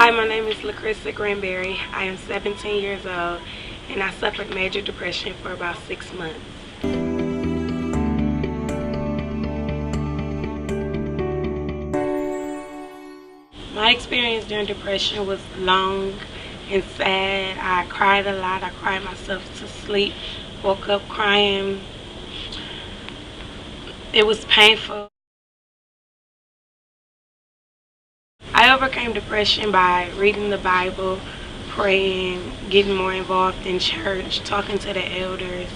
Hi, my name is LaCrista Granberry. I am 17 years old and I suffered major depression for about 6 months. My experience during depression was long and sad. I cried a lot. I cried myself to sleep, woke up crying. It was painful. I overcame depression by reading the Bible, praying, getting more involved in church, talking to the elders,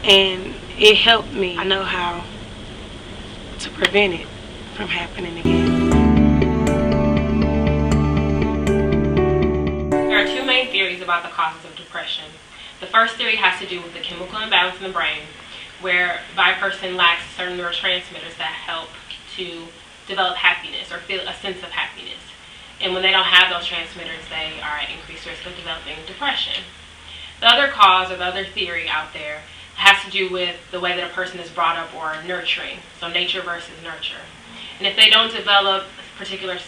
and it helped me. I know how to prevent it from happening again. There are two main theories about the causes of depression. The first theory has to do with the chemical imbalance in the brain, whereby a person lacks certain neurotransmitters that help to develop happiness or feel a sense of happiness. And when they don't have those transmitters, they are at increased risk of developing depression. The other cause, or the other theory out there, has to do with the way that a person is brought up or nurturing. So nature versus nurture. And if they don't develop particular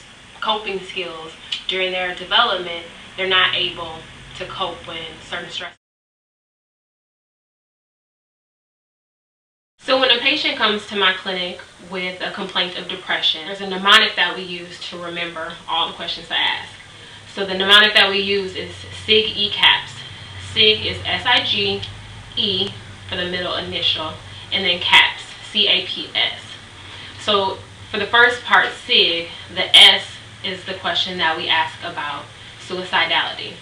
coping skills during their development, they're not able to cope when certain stress. So when a patient comes to my clinic with a complaint of depression, there's a mnemonic that we use to remember all the questions to ask. So the mnemonic that we use is SIG-E-CAPS. SIG is S-I-G-E for the middle initial, and then CAPS, C-A-P-S. So for the first part, SIG, the S is the question that we ask about suicidality.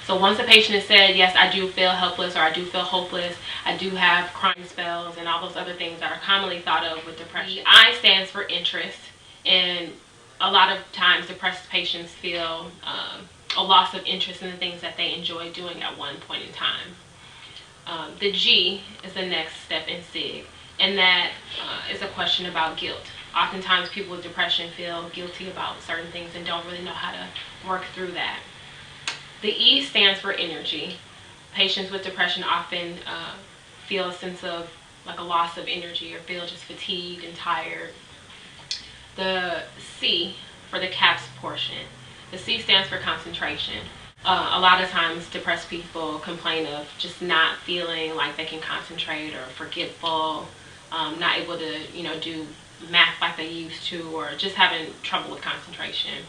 So once a patient has said, yes, I do feel helpless or I do feel hopeless, I do have crying spells and all those other things that are commonly thought of with depression. The I stands for interest, and a lot of times depressed patients feel a loss of interest in the things that they enjoy doing at one point in time. The G is the next step in SIG, and that is a question about guilt. Oftentimes people with depression feel guilty about certain things and don't really know how to work through that. The E stands for energy. Patients with depression often feel a sense of like a loss of energy or feel just fatigued and tired. The C for the CAPS portion. The C stands for concentration. A lot of times depressed people complain of just not feeling like they can concentrate or forgetful, not able to do math like they used to, or just having trouble with concentration.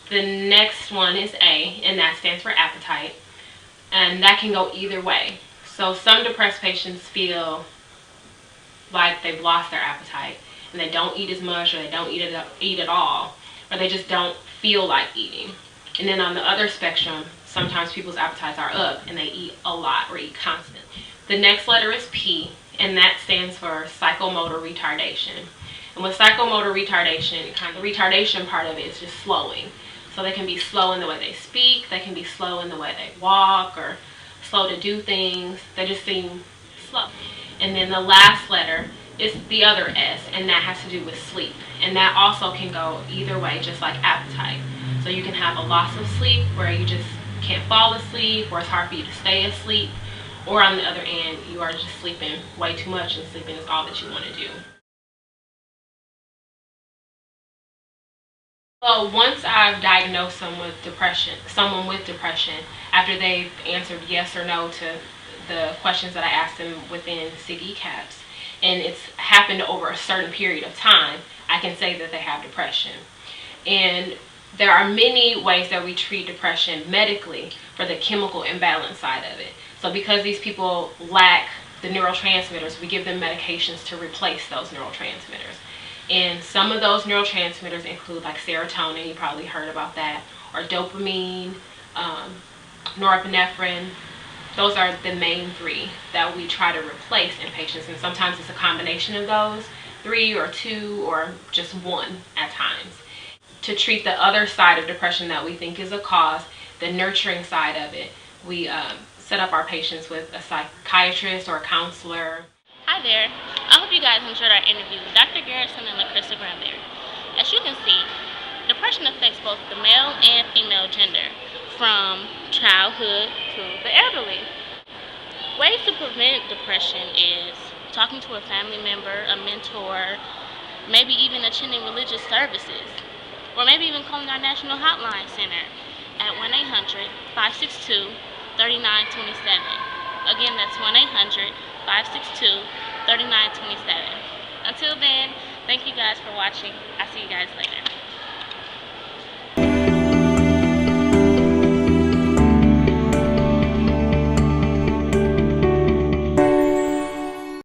The next one is A, and that stands for appetite, and that can go either way. So some depressed patients feel like they've lost their appetite and they don't eat as much, or they don't eat at all, or they just don't feel like eating. And then on the other spectrum, sometimes people's appetites are up and they eat a lot or eat constantly. The next letter is P, and that stands for psychomotor retardation. And with psychomotor retardation, the retardation part of it is just slowing. So they can be slow in the way they speak, they can be slow in the way they walk, or slow to do things. They just seem slow. And then the last letter is the other S, and that has to do with sleep. And that also can go either way, just like appetite. So you can have a loss of sleep where you just can't fall asleep, or it's hard for you to stay asleep. Or on the other end, you are just sleeping way too much and sleeping is all that you want to do. So once I've diagnosed someone with depression, after they've answered yes or no to the questions that I asked them within SIG-E-CAPS, and it's happened over a certain period of time, I can say that they have depression. And there are many ways that we treat depression medically for the chemical imbalance side of it. So because these people lack the neurotransmitters, we give them medications to replace those neurotransmitters. And some of those neurotransmitters include like serotonin, you probably heard about that, or dopamine, norepinephrine. Those are the main three that we try to replace in patients, and sometimes it's a combination of those three or two or just one at times. To treat the other side of depression that we think is a cause, the nurturing side of it, we set up our patients with a psychiatrist or a counselor. Hi there. I hope you guys enjoyed our interview with Dr. Garrison and LaCrista Granberry. As you can see, depression affects both the male and female gender, from childhood to the elderly. Ways to prevent depression is talking to a family member, a mentor, maybe even attending religious services, or maybe maybe even calling our National Hotline Center at 1-800-562-3927. Again, that's 1-800-562-3927. Until then, thank you guys for watching. I'll see you guys later.